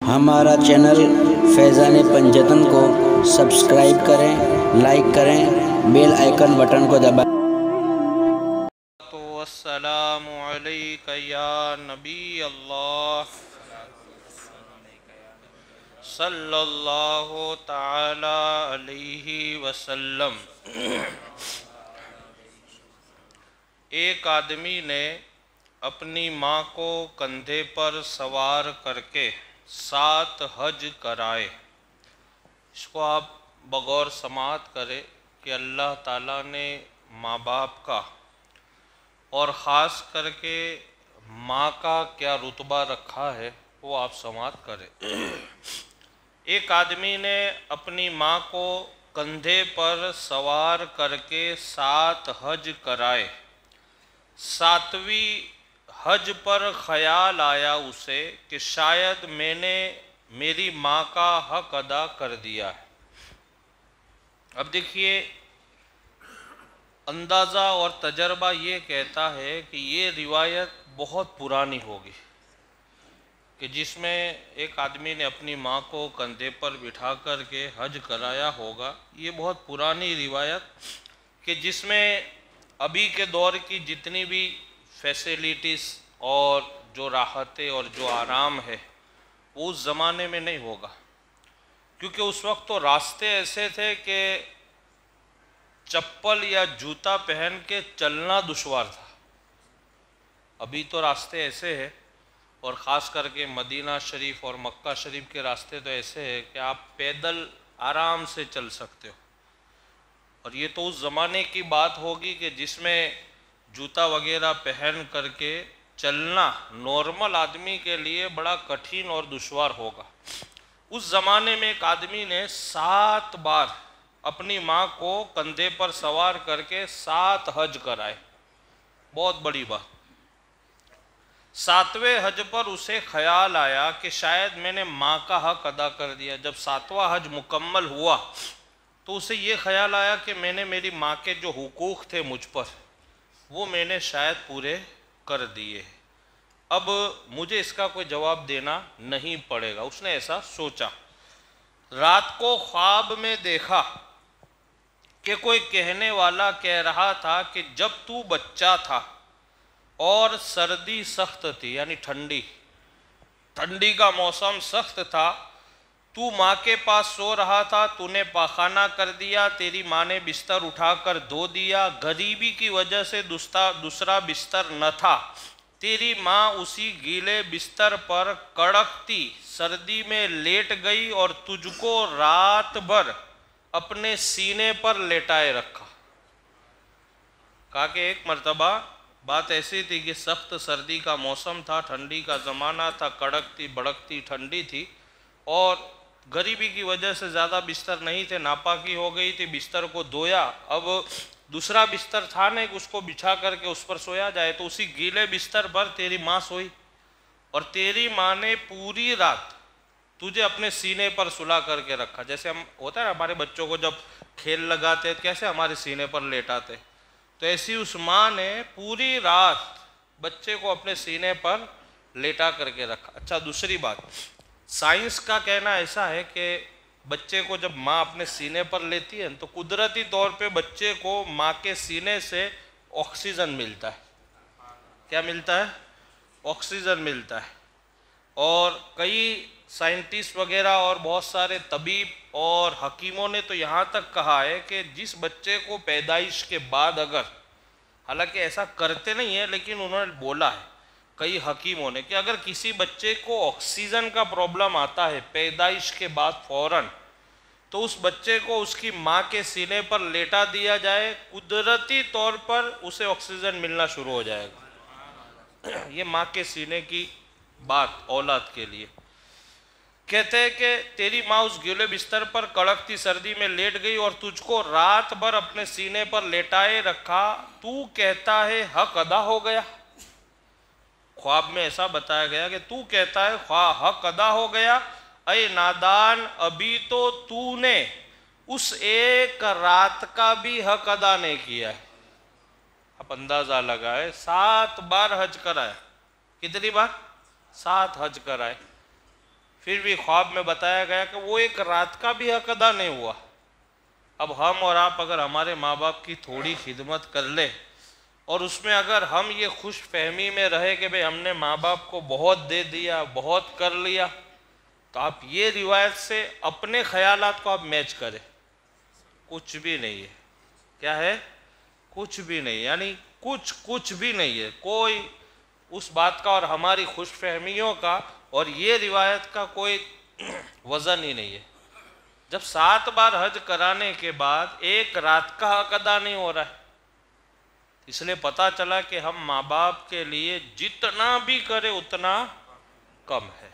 ہمارا چینل فیضان پنجتن کو سبسکرائب کریں، لائک کریں، بیل آئیکن بٹن کو دبائیں۔ السلام علیکہ یا نبی اللہ صلی اللہ تعالی علیہ وسلم۔ ایک آدمی نے اپنی ماں کو کندھے پر سوار کر کے 7 حج کرائے۔ اس کو آپ بغور سماعت کرے کہ اللہ تعالیٰ نے ماں باپ کا اور خاص کر کے ماں کا کیا رتبہ رکھا ہے، وہ آپ سماعت کریں۔ ایک آدمی نے اپنی ماں کو کندھے پر سوار کر کے 7 حج کرائے۔ 7ویں حج پر خیال آیا اسے کہ شاید میں نے میری ماں کا حق ادا کر دیا ہے۔ اب دیکھیے، اندازہ اور تجربہ یہ کہتا ہے کہ یہ روایت بہت پرانی ہوگی، کہ جس میں ایک آدمی نے اپنی ماں کو کندھے پر بٹھا کر کے حج کرایا ہوگا۔ یہ بہت پرانی روایت کہ جس میں ابھی کے دور کی جتنی بھی فیسیلیٹیز اور جو راحتیں اور جو آرام ہے وہ اس زمانے میں نہیں ہوگا، کیونکہ اس وقت تو راستے ایسے تھے کہ چپل یا جوتا پہن کے چلنا دشوار تھا۔ ابھی تو راستے ایسے ہیں، اور خاص کر کے مدینہ شریف اور مکہ شریف کے راستے تو ایسے ہیں کہ آپ پیدل آرام سے چل سکتے ہو۔ اور یہ تو اس زمانے کی بات ہوگی کہ جس میں جوتا وغیرہ پہن کر کے چلنا نارمل آدمی کے لیے بڑا کٹھن اور دشوار ہوگا۔ اس زمانے میں ایک آدمی نے 7 بار اپنی ماں کو کندھے پر سوار کر کے 7 حج کرائے۔ بہت بڑی بات۔ 7ویں حج پر اسے خیال آیا کہ شاید میں نے ماں کا حق ادا کر دیا۔ جب 7واں حج مکمل ہوا تو اسے یہ خیال آیا کہ میں نے میری ماں کے جو حقوق تھے مجھ پر، وہ میں نے شاید پورے کر دیے۔ اب مجھے اس کا کوئی جواب دینا نہیں پڑے گا، اس نے ایسا سوچا۔ رات کو خواب میں دیکھا کہ کوئی کہنے والا کہہ رہا تھا کہ جب تو بچہ تھا اور سردی سخت تھی، یعنی ٹھنڈی کا موسم سخت تھا، تو ماں کے پاس سو رہا تھا، تو نے پاخانہ کر دیا، تیری ماں نے بستر اٹھا کر دھو دیا، غریبی کی وجہ سے دوسرا بستر نہ تھا، تیری ماں اسی گیلے بستر پر کڑکتی سردی میں لیٹ گئی اور تجھ کو رات بھر اپنے سینے پر لیٹائے رکھا۔ کہا کہ ایک مرتبہ بات ایسی تھی کہ سخت سردی کا موسم تھا، ٹھنڈی کا زمانہ تھا، کڑکتی بڑکتی ٹھنڈی تھی، اور غریبی کی وجہ سے زیادہ بستر نہیں تھے، ناپاکی ہو گئی تھی، بستر کو دھویا۔ اب دوسرا بستر تھا نہیں کہ اس کو بچھا کر کے اس پر سویا جائے، تو اسی گیلے بستر پر تیری ماں سوئی، اور تیری ماں نے پوری رات تجھے اپنے سینے پر سلا کر کے رکھا۔ جیسے ہم ہوتا ہے نا ہمارے بچوں کو جب کھیل لگاتے کیسے ہمارے سینے پر لیٹاتے، تو ایسی اس ماں نے پوری رات بچے کو اپنے سینے پر لیٹا کر کے رکھا۔ اچھا، دوسری بات، سائنس کا کہنا ایسا ہے کہ بچے کو جب ماں اپنے سینے پر لیتی ہے تو قدرتی طور پہ بچے کو ماں کے سینے سے آکسیجن ملتا ہے۔ کیا ملتا ہے؟ آکسیجن ملتا ہے۔ اور کئی سائنٹسٹ وغیرہ اور بہت سارے طبیب اور حکیموں نے تو یہاں تک کہا ہے کہ جس بچے کو پیدائش کے بعد، اگر حالانکہ ایسا کرتے نہیں ہیں لیکن انہوں نے بولا ہے کئی حکیموں نے، کہ اگر کسی بچے کو آکسیجن کا پرابلم آتا ہے پیدائش کے بعد فوراً، تو اس بچے کو اس کی ماں کے سینے پر لیٹا دیا جائے، قدرتی طور پر اسے آکسیجن ملنا شروع ہو جائے گا۔ یہ ماں کے سینے کی بات اولاد کے لیے کہتے ہیں کہ تیری ماں اس گیلے بستر پر کڑکتی سردی میں لیٹ گئی اور تجھ کو رات بھر اپنے سینے پر لیٹائے رکھا، تو کہتا ہے حق ادا ہو گیا۔ خواب میں ایسا بتایا گیا کہ تو کہتا ہے حق ادا ہو گیا، اے نادان، ابھی تو نے اس ایک رات کا بھی حق ادا نہیں کیا ہے۔ اب اندازہ لگائے، 7 بار حج کرائے۔ کتنی بار؟ 7 حج کرائے۔ پھر بھی خواب میں بتایا گیا کہ وہ ایک رات کا بھی حق ادا نہیں ہوا۔ اب ہم اور آپ اگر ہمارے ماں باپ کی تھوڑی خدمت کر لیں اور اس میں اگر ہم یہ خوش فہمی میں رہے کہ بھئی ہم نے ماں باپ کو بہت دے دیا، بہت کر لیا، تو آپ یہ روایت سے اپنے خیالات کو آپ میچ کریں، کچھ بھی نہیں ہے۔ کیا ہے؟ کچھ بھی نہیں، یعنی کچھ بھی نہیں ہے، کوئی اس بات کا اور ہماری خوش فہمیوں کا اور یہ روایت کا کوئی وزن ہی نہیں ہے۔ جب 7 بار حج کرانے کے بعد ایک رات کا حق ادا نہیں ہو رہا ہے، اس لیے پتہ چلا کہ ہم ماں باپ کے لیے جتنا بھی کرے اتنا کم ہے۔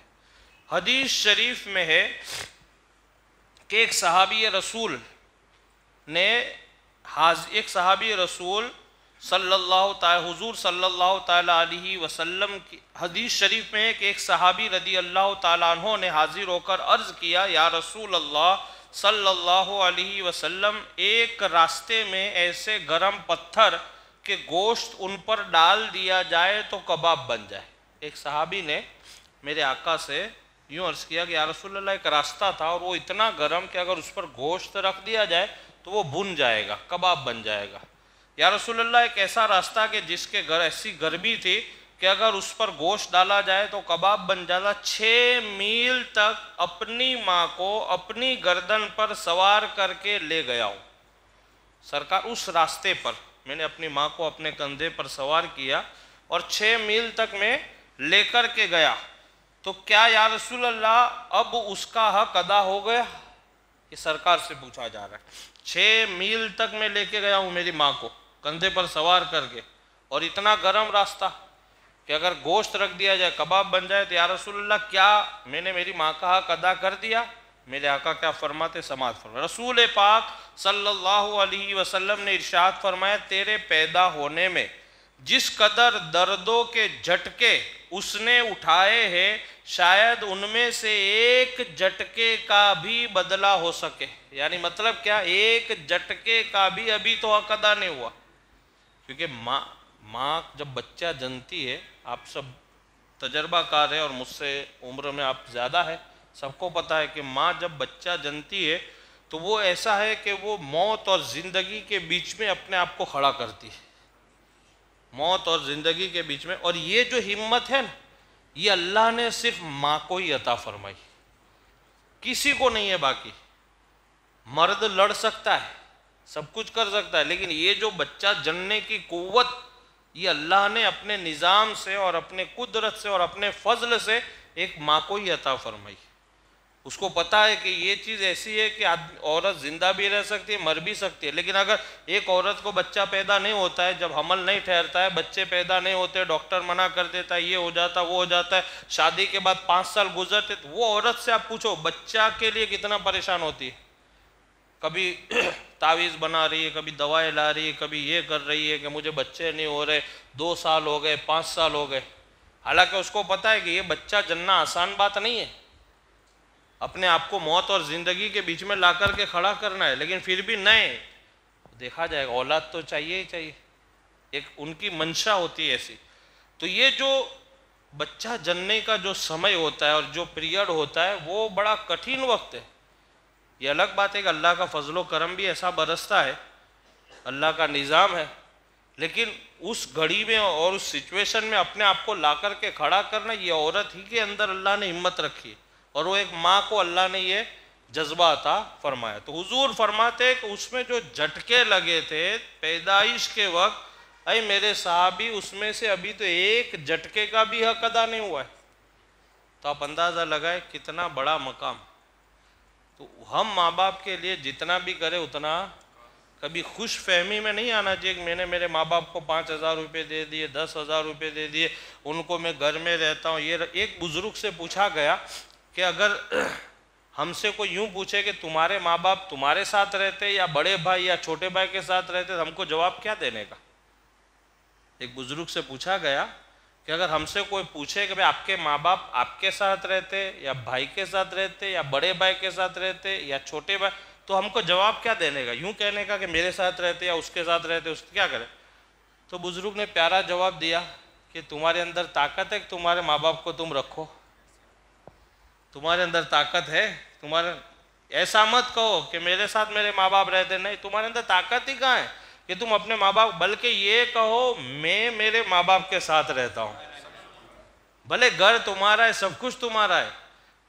حدیث شریف میں ہے کہ ایک صحابی رسول حضور صلی اللہ تعالی علیہ وسلم کی حدیث شریف میں ہے کہ ایک صحابی رضی اللہ تعالیٰ عنہ نے حاضر ہو کر عرض کیا، یا رسول اللہ صلی اللہ علیہ وسلم، ایک راستے میں ایسے گرم پتھر کہ گوشت ان پر ڈال دیا جائے تو کباب بن جائے۔ ایک صحابی نے میرے آقا سے یوں عرض کیا کہ یا رسول اللہ، ایک راستہ تھا اور وہ اتنا گرم کہ اگر اس پر گوشت رکھ دیا جائے تو وہ بن جائے گا، کباب بن جائے گا۔ یا رسول اللہ، ایک ایسا راستہ کہ جس کے ایسی گرمی تھی کہ اگر اس پر گوشت ڈالا جائے تو کباب بن جاتا۔ 6 میل تک اپنی ماں کو اپنی گردن پر سوار کر کے لے گیا ہوں سرکار، اس راستے پر میں نے اپنی ماں کو اپنے کندھے پر سوار کیا اور 6 میل تک میں لے کر کے گیا، تو کیا یا رسول اللہ اب اس کا حق ادا ہو گیا؟ یہ سرکار سے پوچھا جا رہا ہے۔ 6 میل تک میں لے کے گیا ہوں میری ماں کو کندھے پر سوار کر کے، اور اتنا گرم راستہ کہ اگر گوشت رکھ دیا جائے کباب بن جائے، تو یا رسول اللہ کیا میں نے میری ماں کا حق ادا کر دیا؟ میرے آقا کیا فرماتے؟ سماعت فرمائے۔ رسول پاک صلی اللہ علیہ وسلم نے ارشاد فرمایا، تیرے پیدا ہونے میں جس قدر دردوں کے جھٹکے اس نے اٹھائے ہیں، شاید ان میں سے ایک جھٹکے کا بھی بدلہ ہو سکے۔ یعنی مطلب کیا؟ ایک جھٹکے کا بھی ابھی تو حق ادا نہیں ہوا، کیونکہ ماں جب بچہ جنتی ہے، آپ سب تجربہ کار ہے اور مجھ سے عمر میں آپ زیادہ ہے، سب کو پتہ ہے کہ ماں جب بچہ جنتی ہے تو وہ ایسا ہے کہ وہ موت اور زندگی کے بیچ میں اپنے آپ کو کھڑا کرتی ہے، موت اور زندگی کے بیچ میں۔ اور یہ جو ہمت ہے نا، یہ اللہ نے صرف ماں کو ہی عطا فرمائی، کسی کو نہیں ہے۔ باقی مرد لڑ سکتا ہے، سب کچھ کر سکتا ہے، لیکن یہ جو بچہ جننے کی قوت، یہ اللہ نے اپنے نظام سے اور اپنے قدرت سے اور اپنے فضل سے ایک ماں کو ہی عطا فرمائی۔ اس کو پتہ ہے کہ یہ چیز ایسی ہے کہ عورت زندہ بھی رہ سکتی ہے، مر بھی سکتی ہے، لیکن اگر ایک عورت کو بچہ پیدا نہیں ہوتا ہے، جب حمل نہیں ٹھہرتا ہے، بچے پیدا نہیں ہوتے، ڈاکٹر منع کر دیتا ہے، یہ ہو جاتا وہ ہو جاتا ہے، شادی کے بعد 5 سال گزرتے، تو وہ عورت سے آپ پوچھو بچہ کے لیے کتنا پریشان ہوتی ہے، کبھی تعویذ بنا رہی ہے، کبھی دوائیں لا رہی ہے، کبھی یہ کر رہی ہے کہ مجھے بچے نہیں ہو رہے، 2 سال ہو گئے، 5 سال ہو گئے، حالانکہ اس کو پتہ ہے کہ یہ بچہ جننا آسان بات نہیں ہے، اپنے آپ کو موت اور زندگی کے بیچ میں لا کر کے کھڑا کرنا ہے، لیکن پھر بھی نہیں، دیکھا جائے گا، اولاد تو چاہیے ہی چاہیے، ایک ان کی منشا ہوتی ہے ایسی۔ تو یہ جو بچہ جننے کا جو سمے ہوتا ہے اور جو پیریڈ ہوتا ہے، وہ بڑا کٹھن وقت ہے۔ یہ الگ بات ہے کہ اللہ کا فضل و کرم بھی ایسا برستا ہے، اللہ کا نظام ہے، لیکن اس گھڑی میں اور اس سچویشن میں اپنے آپ کو لا کر کے کھڑا کرنا، یہ عورت ہی کے اندر اللہ نے ہمت رکھی ہے، اور وہ ایک ماں کو اللہ نے یہ جذبہ عطا فرمایا۔ تو حضور فرماتے کہ اس میں جو جھٹکے لگے تھے پیدائش کے وقت، اے میرے صحابی، اس میں سے ابھی تو ایک جھٹکے کا بھی حق ادا نہیں ہوا ہے۔ تو آپ اندازہ لگائے کتنا بڑا مقام۔ تو ہم ماں باپ کے لیے جتنا بھی کرے اتنا، کبھی خوش فہمی میں نہیں آنا چاہیے کہ میں نے میرے ماں باپ کو 5,000 روپے دے دیے، 10,000 روپے دے دیے، ان کو میں گھر میں رہتا ہوں۔ یہ ایک بزرگ سے پوچھا گیا کہ اگر ہم سے کوئی یوں پوچھے کہ تمہارے ماں باپ تمہارے ساتھ رہتے یا بڑے بھائی یا چھوٹے بھائی کے ساتھ رہتے، تو ہم کو جواب کیا دینے کا؟ ایک بزرگ سے پوچھا گیا کہ اگر ہم سے کوئی پوچھے کہ آپ کے ماں باپ آپ کے ساتھ رہتے یا بھائی کے ساتھ رہتے یا بڑے بھائی کے ساتھ رہتے یا چھوٹے بھائی، تو ہم کو جواب کیا دینے کا؟ یوں کہنے کا کہ میرے ساتھ رہتے یا اس کے ساتھ رہتے، اس کیا کرے؟ تو بزرگ نے پیارا جواب دیا کہ تمہارے اندر طاقت ہے کہ تمہارے ماں باپ کو تم رکھو، تمہارے اندر طاقت ہے؟ ایسا مت کہو کہ میرے ساتھ میرے ماں باپ رہتے نہیں، تمہارے اندر طاقت ہی کہاں ہے کہ تم اپنے ماں باپ، بلکہ یہ کہو میں میرے ماں باپ کے ساتھ رہتا ہوں۔ بھلے گھر تمہارا ہے، سب کچھ تمہارا ہے،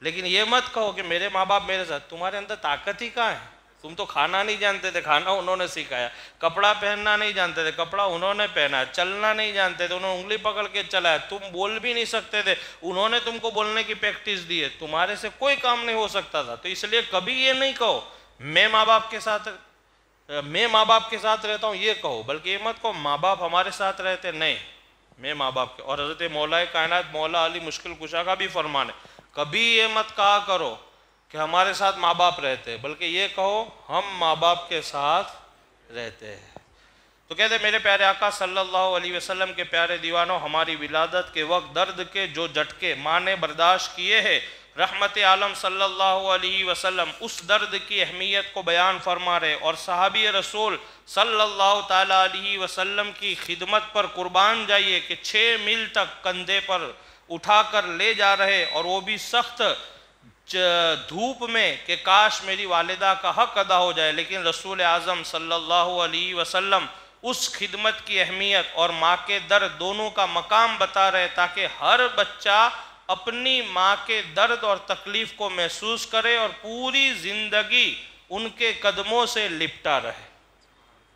لیکن یہ مت کہو کہ میرے ماں باپ میرے ساتھ۔ تمہارے اندر طاقت ہی کہاں ہے؟ تم تو کھانا نہیں جانتے تھے، کھانا انہوں نے سکھایا، کپڑا پہننا نہیں جانتے تھے، کپڑا انہوں نے پہنا، چلنا نہیں جانتے تھے، انہوں نے انگلی پکڑ کے چلایا، تم بول بھی نہیں سکتے تھے، انہوں نے تم کو بولنے کی پریکٹس دی ہے، تمہارے سے کوئی کام نہیں ہو سکتا تھا۔ تو اس لیے کبھی یہ نہیں کہو میں ماں باپ کے ساتھ رہتا ہوں، یہ کہو، بلکہ یہ مت کہو ماں باپ ہمارے ساتھ رہتے نہیں، میں ماں باپ کے۔ اور حضرت مولا کائنات مولا علی مشکل کشا کا بھی فرمان ہے، کبھی یہ مت کہا کرو کہ ہمارے ساتھ ماں باپ رہتے ہیں، بلکہ یہ کہو ہم ماں باپ کے ساتھ رہتے ہیں۔ تو کہتے ہیں میرے پیارے آقا صلی اللہ علیہ وسلم کے پیارے دیوانوں، ہماری ولادت کے وقت درد کے جو جھٹکے ماں نے برداشت کیے ہیں، رحمت عالم صلی اللہ علیہ وسلم اس درد کی اہمیت کو بیان فرما رہے، اور صحابی رسول صلی اللہ تعالیٰ علیہ وسلم کی خدمت پر قربان جائیے کہ 6 میل تک کندھے پر اٹھا کر لے جا رہے، اور وہ بھی سخت دھوپ میں، کہ کاش میری والدہ کا حق ادا ہو جائے، لیکن رسول اعظم صلی اللہ علیہ وسلم اس خدمت کی اہمیت اور ماں کے درد دونوں کا مقام بتا رہے، تاکہ ہر بچہ اپنی ماں کے درد اور تکلیف کو محسوس کرے اور پوری زندگی ان کے قدموں سے لپٹا رہے۔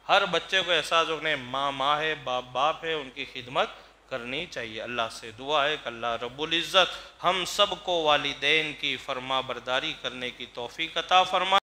ہر بچے کو احساس ہو کہ ماں ماں ہے، باپ باپ ہے، ان کی خدمت کرنی چاہیے۔ اللہ سے دعا ہے کہ اللہ رب العزت ہم سب کو والدین کی فرما برداری کرنے کی توفیق عطا فرمائے۔